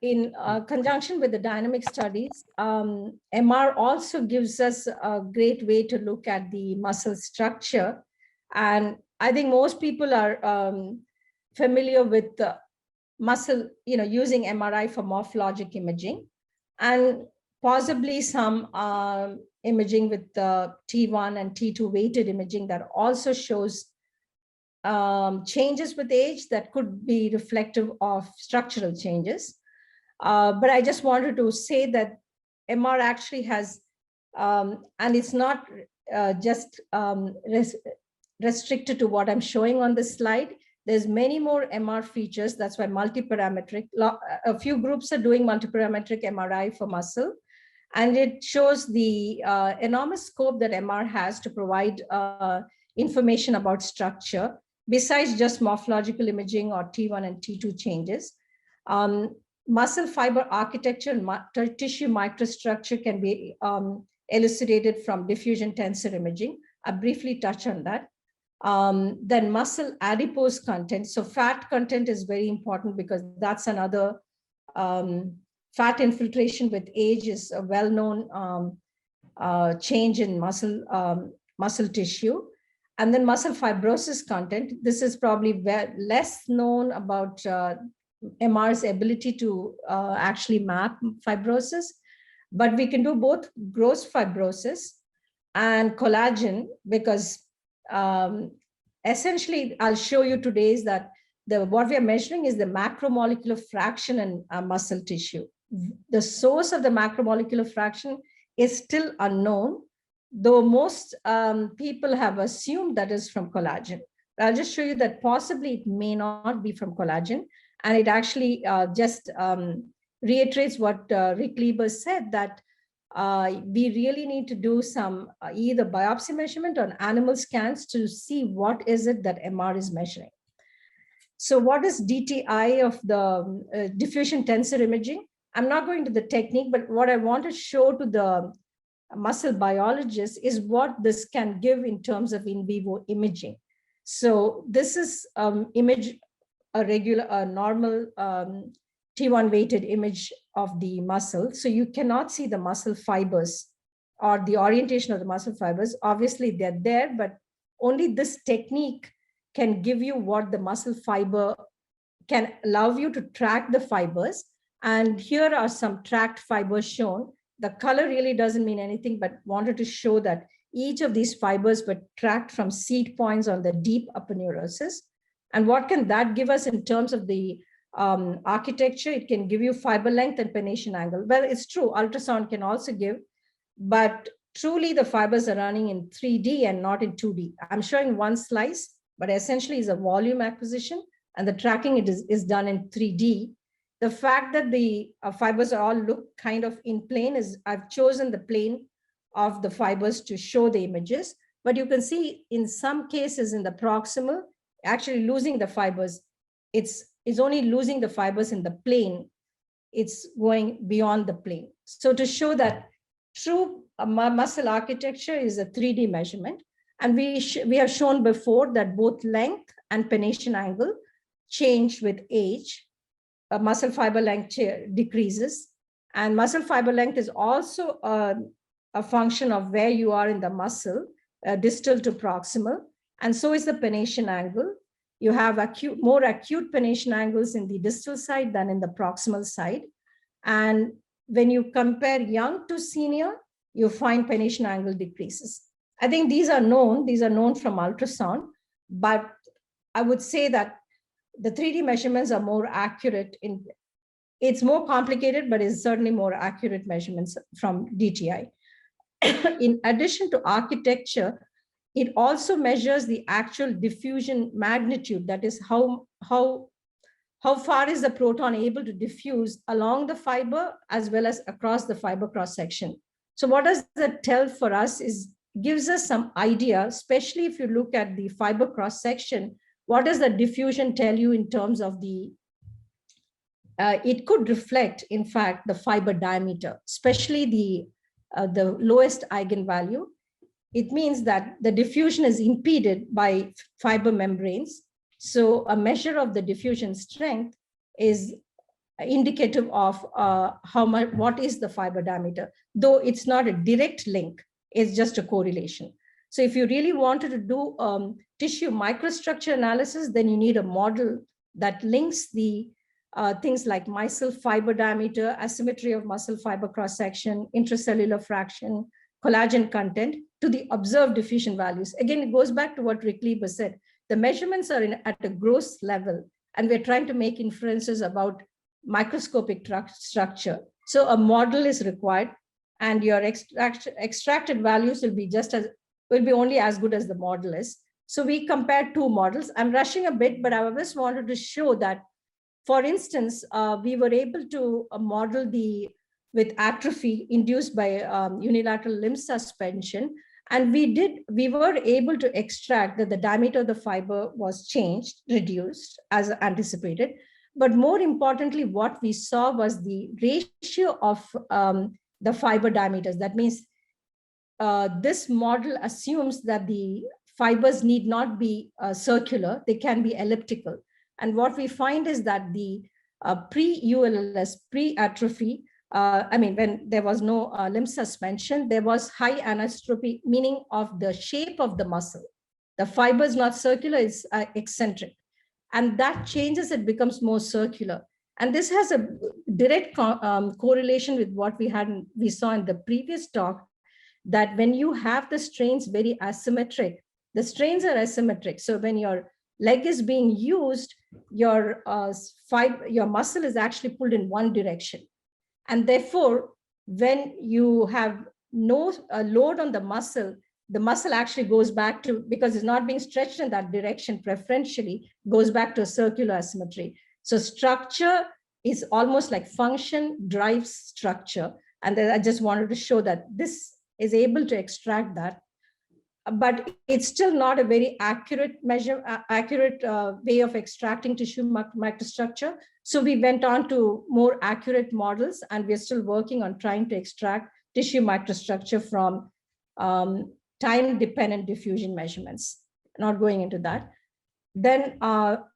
in conjunction with the dynamic studies, MR also gives us a great way to look at the muscle structure. And I think most people are familiar with the muscle, using MRI for morphologic imaging, and possibly some imaging with the T1 and T2 weighted imaging that also shows changes with age that could be reflective of structural changes. But I just wanted to say that MR actually has, and it's not just restricted to what I'm showing on this slide. There's many more MR features. That's why multiparametric, a few groups are doing multiparametric MRI for muscle. And it shows the enormous scope that MR has to provide information about structure, besides just morphological imaging or T1 and T2 changes. Muscle fiber architecture and tissue microstructure can be elucidated from diffusion tensor imaging. I briefly touch on that. Then muscle adipose content. So fat content is very important because that's another fat infiltration with age is a well-known change in muscle tissue. And then muscle fibrosis content. This is probably less known about MR's ability to actually map fibrosis, but we can do both gross fibrosis and collagen, because essentially I'll show you today is that what we are measuring is the macromolecular fraction in muscle tissue. The source of the macromolecular fraction is still unknown, though most people have assumed that is from collagen. I'll just show you that possibly it may not be from collagen. And it actually just reiterates what Rick Lieber said, that we really need to do some either biopsy measurement or animal scans to see what is it that MR is measuring. So what is DTI of the diffusion tensor imaging? I'm not going to the technique, but what I want to show to the muscle biologists is what this can give in terms of in vivo imaging. So this is image, a normal T1 weighted image of the muscle. So you cannot see the muscle fibers or the orientation of the muscle fibers. Obviously they're there, but only this technique can give you what the muscle fiber can allow you to track the fibers. And here are some tracked fibers shown. The color really doesn't mean anything, but wanted to show that each of these fibers were tracked from seed points on the deep aponeurosis. And what can that give us in terms of the architecture? It can give you fiber length and pennation angle. Well, it's true, ultrasound can also give, but truly the fibers are running in 3D and not in 2D. I'm showing one slice, but essentially is a volume acquisition, and the tracking is done in 3D. The fact that the fibers all look kind of in plane is, I've chosen the plane of the fibers to show the images, but you can see in some cases in the proximal, actually losing the fibers, it's only losing the fibers in the plane, it's going beyond the plane. So to show that true muscle architecture is a 3D measurement, and we have shown before that both length and pennation angle change with age. Muscle fiber length decreases, and muscle fiber length is also a function of where you are in the muscle, distal to proximal, and so is the pennation angle. You have more acute pennation angles in the distal side than in the proximal side. And when you compare young to senior, you find pennation angle decreases. I think these are known from ultrasound, but I would say that the 3D measurements are more accurate. It's more complicated, but it's certainly more accurate measurements from DTI. In addition to architecture, it also measures the actual diffusion magnitude. That is how far is the proton able to diffuse along the fiber as well as across the fiber cross section. So what does that tell for us is gives us some idea, especially if you look at the fiber cross section. What does the diffusion tell you in terms of the, it could reflect, in fact, the fiber diameter, especially the lowest eigenvalue. It means that the diffusion is impeded by fiber membranes. So a measure of the diffusion strength is indicative of how much, what is the fiber diameter, though it's not a direct link, it's just a correlation. So if you really wanted to do tissue microstructure analysis, then you need a model that links the things like micelle fiber diameter, asymmetry of muscle fiber cross-section, intracellular fraction, collagen content to the observed diffusion values. Again, it goes back to what Rick Lieber said. The measurements are at a gross level, and we're trying to make inferences about microscopic structure. So a model is required, and your extracted values will be only as good as the model is. So we compared two models. I'm rushing a bit, but I just wanted to show that, for instance, we were able to model with atrophy induced by unilateral limb suspension. And we were able to extract that the diameter of the fiber was reduced as anticipated. But more importantly, what we saw was the ratio of the fiber diameters. That means this model assumes that the fibers need not be circular, they can be elliptical. And what we find is that the pre-ULLS, pre-atrophy, when there was no limb suspension, there was high anisotropy, meaning of the shape of the muscle. The fiber is not circular, it's eccentric. And that changes, it becomes more circular. And this has a direct correlation with what we saw in the previous talk, that when you have the strains very asymmetric, the strains are asymmetric. So when your leg is being used, your muscle is actually pulled in one direction. And therefore, when you have no load on the muscle actually goes back to, because it's not being stretched in that direction preferentially, goes back to a circular asymmetry. So structure is almost like function drives structure. And then I just wanted to show that this is able to extract that. But it's still not a very accurate way of extracting tissue microstructure. So we went on to more accurate models, and we're still working on trying to extract tissue microstructure from time-dependent diffusion measurements. Not going into that. Then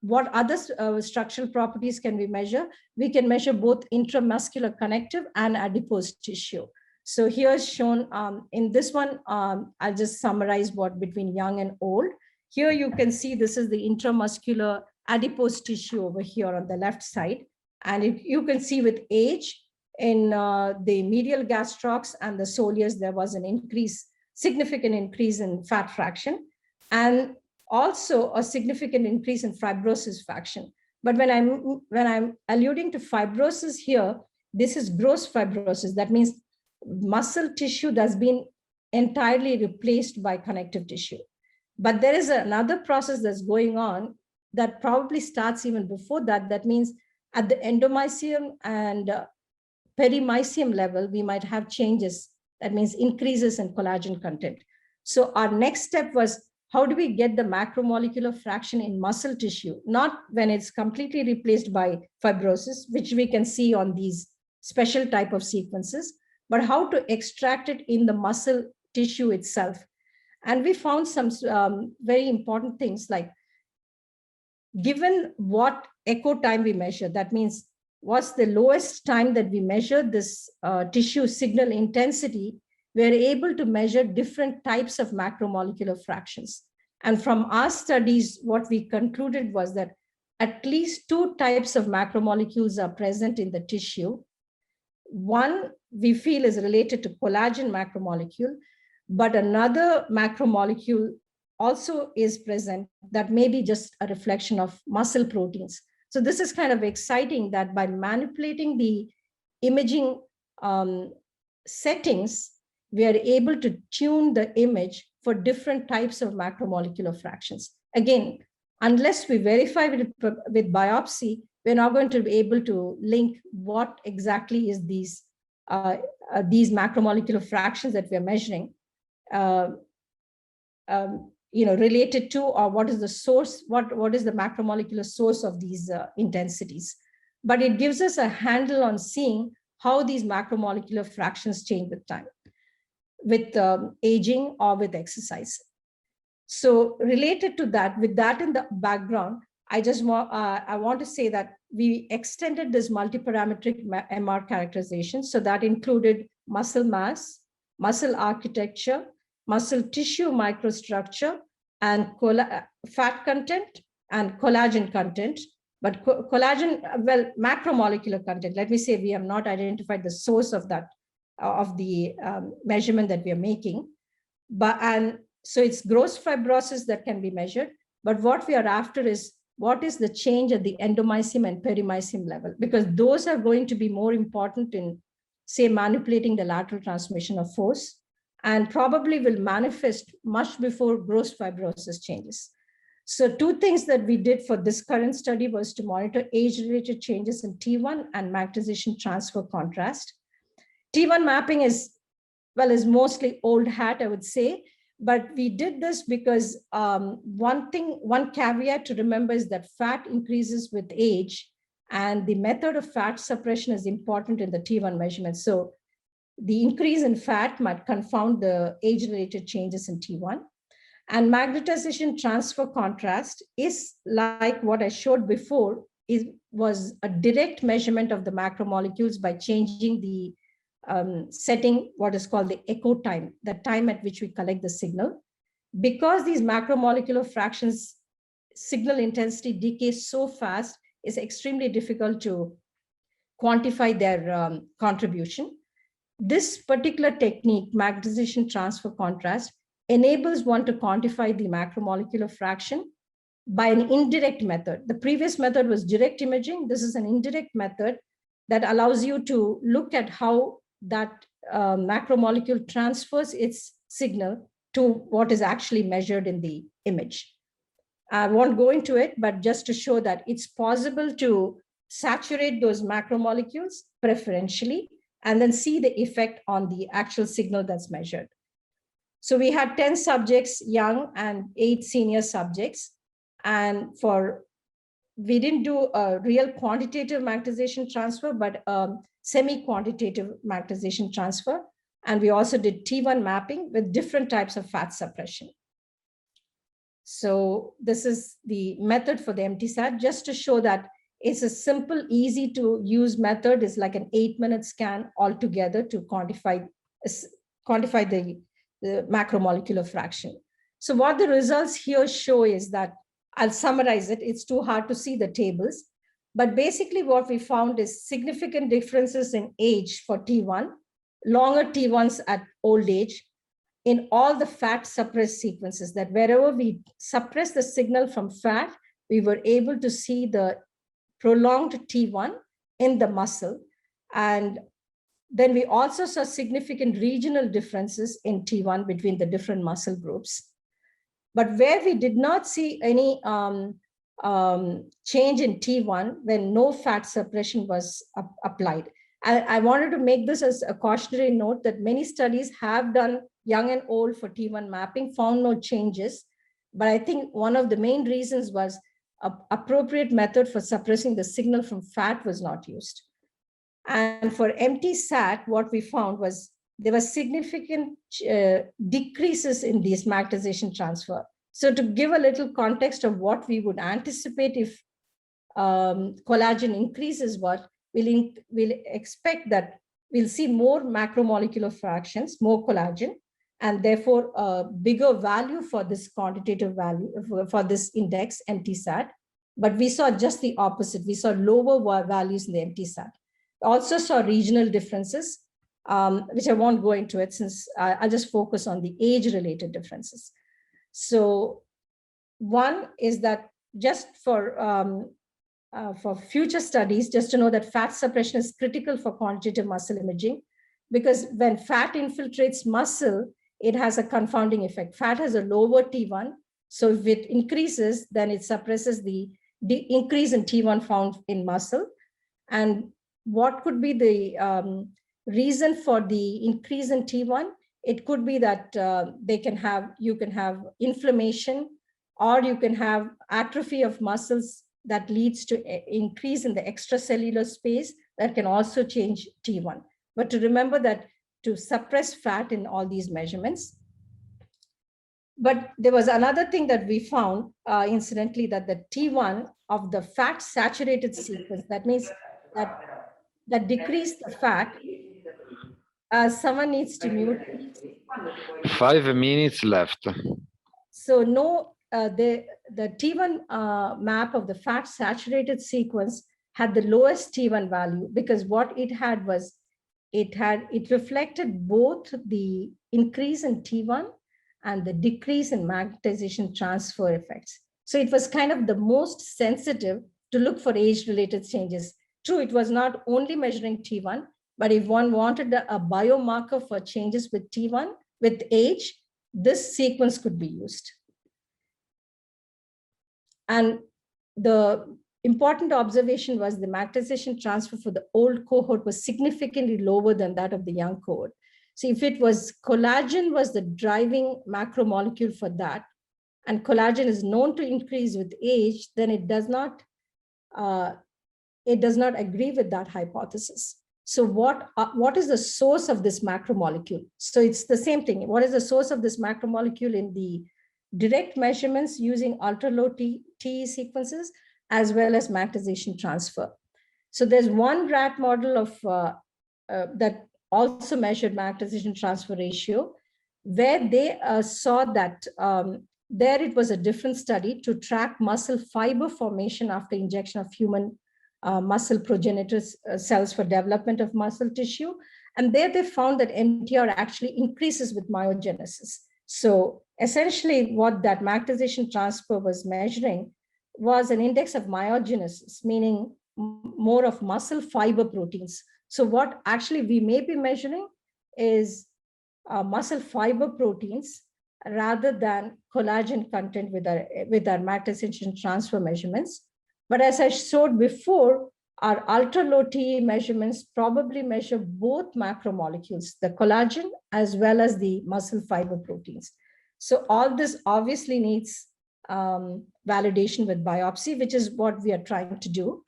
what other structural properties can we measure? We can measure both intramuscular connective and adipose tissue. So here's shown in this one, I'll just summarize what between young and old. Here you can see this is the intramuscular adipose tissue over here on the left side. And you can see with age in the medial gastrocs and the soleus, there was an significant increase in fat fraction, and also a significant increase in fibrosis fraction. But when I'm alluding to fibrosis here, this is gross fibrosis. That means muscle tissue that's been entirely replaced by connective tissue. But there is another process that's going on that probably starts even before that. That means at the endomysium and perimysium level, we might have changes. That means increases in collagen content. So our next step was, how do we get the macromolecular fraction in muscle tissue? Not when it's completely replaced by fibrosis, which we can see on these special type of sequences, but how to extract it in the muscle tissue itself. And we found some very important things, like given what echo time we measure, that means what's the lowest time that we measure this tissue signal intensity, we're able to measure different types of macromolecular fractions. And from our studies, what we concluded was that at least two types of macromolecules are present in the tissue. One we feel is related to collagen macromolecule, but another macromolecule also is present that may be just a reflection of muscle proteins. So this is kind of exciting that by manipulating the imaging settings, we are able to tune the image for different types of macromolecular fractions. Again, unless we verify with biopsy, we're not going to be able to link what exactly is these macromolecular fractions that we're measuring, related to, or what is the source, what is the macromolecular source of these intensities. But it gives us a handle on seeing how these macromolecular fractions change with time, with aging or with exercise. So related to that, with that in the background, I want to say that we extended this multiparametric MR characterization. So that included muscle mass, muscle architecture, muscle tissue microstructure, and fat content and collagen content. But collagen, well, macromolecular content. Let me say we have not identified the source of that, of the measurement that we are making. And so it's gross fibrosis that can be measured. But what we are after is what is the change at the endomysium and perimysium level, because those are going to be more important in, say, manipulating the lateral transmission of force, and probably will manifest much before gross fibrosis changes. So two things that we did for this current study was to monitor age-related changes in T1 and magnetization transfer contrast. T1 mapping is mostly old hat, I would say. But we did this because one caveat to remember is that fat increases with age, and the method of fat suppression is important in the T1 measurement. So the increase in fat might confound the age-related changes in T1. And magnetization transfer contrast is like what I showed before, was a direct measurement of the macromolecules by changing the setting what is called the echo time, the time at which we collect the signal. Because these macromolecular fractions signal intensity decays so fast, it's extremely difficult to quantify their contribution. This particular technique, magnetization transfer contrast, enables one to quantify the macromolecular fraction by an indirect method. The previous method was direct imaging. This is an indirect method that allows you to look at how that macromolecule transfers its signal to what is actually measured in the image. I won't go into it, but just to show that it's possible to saturate those macromolecules preferentially and then see the effect on the actual signal that's measured. So we had 10 subjects young and 8 senior subjects. And we didn't do a real quantitative magnetization transfer, but semi-quantitative magnetization transfer. And we also did T1 mapping with different types of fat suppression. So this is the method for the MTSAT, just to show that it's a simple, easy to use method. It's like an 8-minute scan altogether to quantify the macromolecular fraction. So what the results here show is that, I'll summarize it. It's too hard to see the tables. But basically what we found is significant differences in age for T1, longer T1s at old age, in all the fat suppressed sequences, that wherever we suppress the signal from fat, we were able to see the prolonged T1 in the muscle. And then we also saw significant regional differences in T1 between the different muscle groups. But where we did not see any change in T1 when no fat suppression was applied. I wanted to make this as a cautionary note that many studies have done young and old for T1 mapping, found no changes. But I think one of the main reasons was an appropriate method for suppressing the signal from fat was not used. And for MTSAT, what we found was there were significant decreases in these magnetization transfer. So to give a little context of what we would anticipate if collagen increases, we'll expect that we'll see more macromolecular fractions, more collagen, and therefore a bigger value for this quantitative value, for this index, MTSAT. But we saw just the opposite. We saw lower values in the MTSAT. Also saw regional differences, which I won't go into it since I'll just focus on the age-related differences. So one is that just for future studies, just to know that fat suppression is critical for quantitative muscle imaging, because when fat infiltrates muscle, it has a confounding effect. Fat has a lower T1, so if it increases, then it suppresses the increase in T1 found in muscle. And what could be the reason for the increase in T1? It could be that you can have inflammation, or you can have atrophy of muscles that leads to increase in the extracellular space that can also change T1. But to remember that to suppress fat in all these measurements. But there was another thing that we found, incidentally, that the T1 of the fat saturated sequence, that means that decrease the fat, someone needs to mute. 5 minutes left. So no, the T1 map of the fat saturated sequence had the lowest T1 value, because what it had was, it reflected both the increase in T1 and the decrease in magnetization transfer effects. So it was kind of the most sensitive to look for age-related changes. True, it was not only measuring T1, but if one wanted a biomarker for changes with T1, with age, this sequence could be used. And the important observation was the magnetization transfer for the old cohort was significantly lower than that of the young cohort. So if it was collagen was the driving macromolecule for that, and collagen is known to increase with age, then it does not agree with that hypothesis. So what is the source of this macromolecule? So it's the same thing. What is the source of this macromolecule in the direct measurements using ultra-low TE sequences, as well as magnetization transfer? So there's one rat model of that also measured magnetization transfer ratio, where they saw that there it was a different study to track muscle fiber formation after injection of human muscle progenitor cells for development of muscle tissue. And there they found that MTR actually increases with myogenesis. So essentially what that magnetization transfer was measuring was an index of myogenesis, meaning more of muscle fiber proteins. So what actually we may be measuring is muscle fiber proteins rather than collagen content with our magnetization transfer measurements. But as I showed before, our ultra-low TE measurements probably measure both macromolecules, the collagen as well as the muscle fiber proteins. So all this obviously needs validation with biopsy, which is what we are trying to do.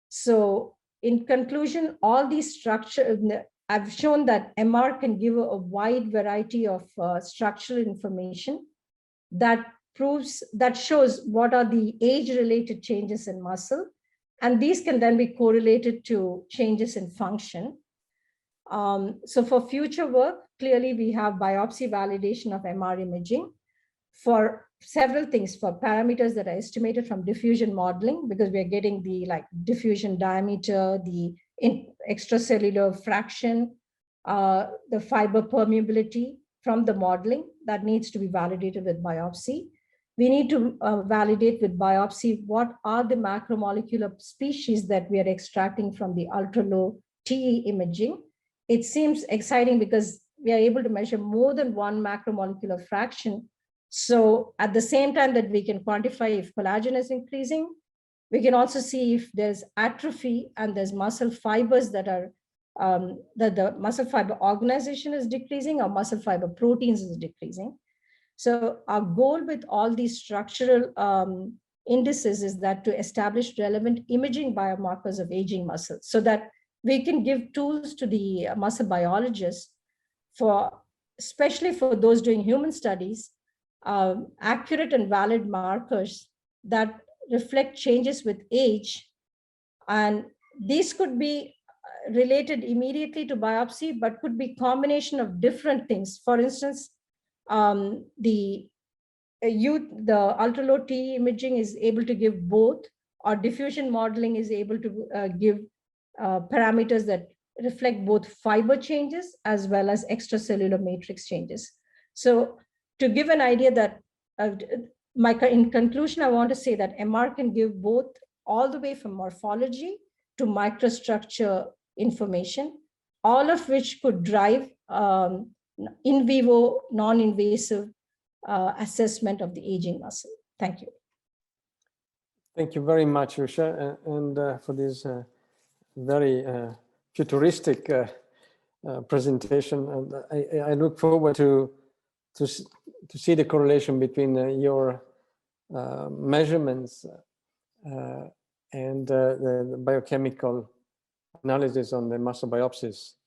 So in conclusion, all these structures, I've shown that MR can give a wide variety of structural information that shows what are the age-related changes in muscle. And these can then be correlated to changes in function. So for future work, clearly we have biopsy validation of MR imaging for several things, for parameters that are estimated from diffusion modeling, because we are getting the diffusion diameter, the extracellular fraction, the fiber permeability from the modeling that needs to be validated with biopsy. We need to validate with biopsy what are the macromolecular species that we are extracting from the ultra-low TE imaging. It seems exciting because we are able to measure more than one macromolecular fraction. So at the same time that we can quantify if collagen is increasing, we can also see if there's atrophy and there's muscle fibers that are, that the muscle fiber organization is decreasing or muscle fiber proteins is decreasing. So our goal with all these structural indices is that to establish relevant imaging biomarkers of aging muscle, so that we can give tools to the muscle biologists for, especially for those doing human studies, accurate and valid markers that reflect changes with age. And these could be related immediately to biopsy, but could be combination of different things. For instance, the ultra-low TE imaging is able to give both, or diffusion modeling is able to give parameters that reflect both fiber changes as well as extracellular matrix changes. So to give an idea that, in conclusion, I want to say that MR can give both, all the way from morphology to microstructure information, all of which could drive in vivo, non-invasive assessment of the aging muscle. Thank you. Thank you very much, Usha, and for this very futuristic presentation. And I look forward to see the correlation between your measurements and the biochemical analysis on the muscle biopsies.